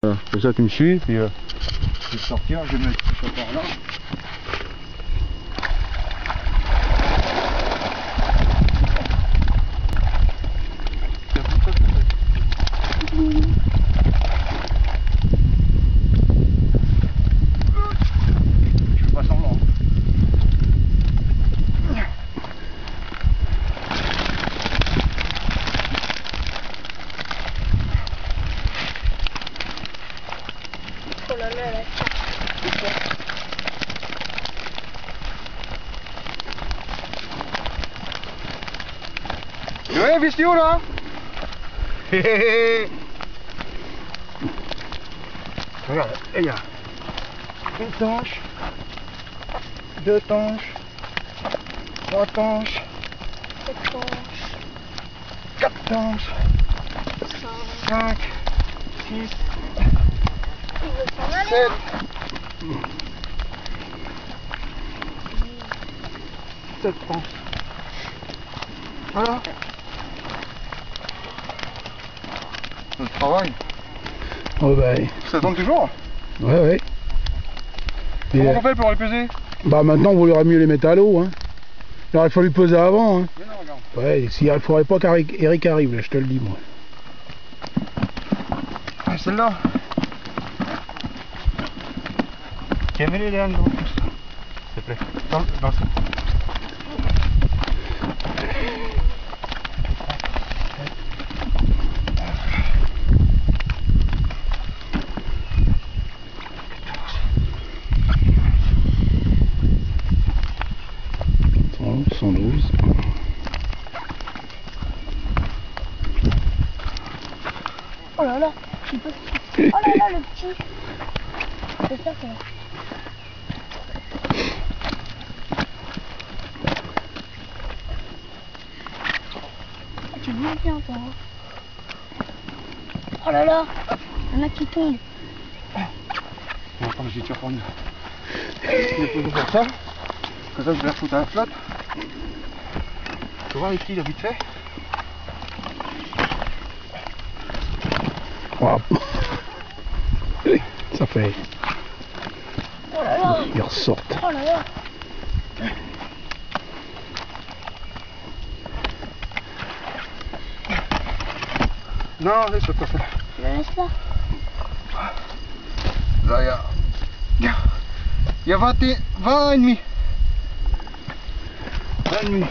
Voilà, comme ça tu me suis, puis je vais sortir, je vais mettre tout ça par là. Je fais pas semblant. Oh là là, la carte. Ouais, Vistio là. Regarde, il y a une tanche, deux tanches, trois tanches, quatre tanches, 5, 6, 7. Cette tanches. Voilà. Le travail. Oh bah, Ça tombe toujours. ouais. Comment on fait pour les peser? Bah maintenant, vous aurait mieux les mettre à l'eau. Hein. Il aurait fallu peser avant. Hein. Mais non, regarde. Ouais, il faudrait pas qu'Eric arrive, là, je te le dis, moi. Ah, celle-là. Tiens, mets-les là dedans. S'il te plaît. Dans ça. Oh, 112. Oh là là, je sais pas si... Oh là là, le petit. C'est ça que... Tu vois bien, toi. Oh là là, il y en a qui tombent. Bon, attends, je vais te reprendre. Je vais poser pour ça. Comme ça, je vais la foutre à la flotte. Tu vois les petits, là, vite fait. Wow. Ça fait... Oh là là. Ils ressortent. Oh là là. Non, laisse pas ça. Je le laisse là. Là, il y a 20 et demi. 20 et demi.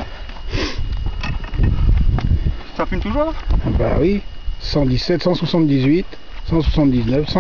Ça fume toujours là? Bah oui. 117, 178, 179, 100.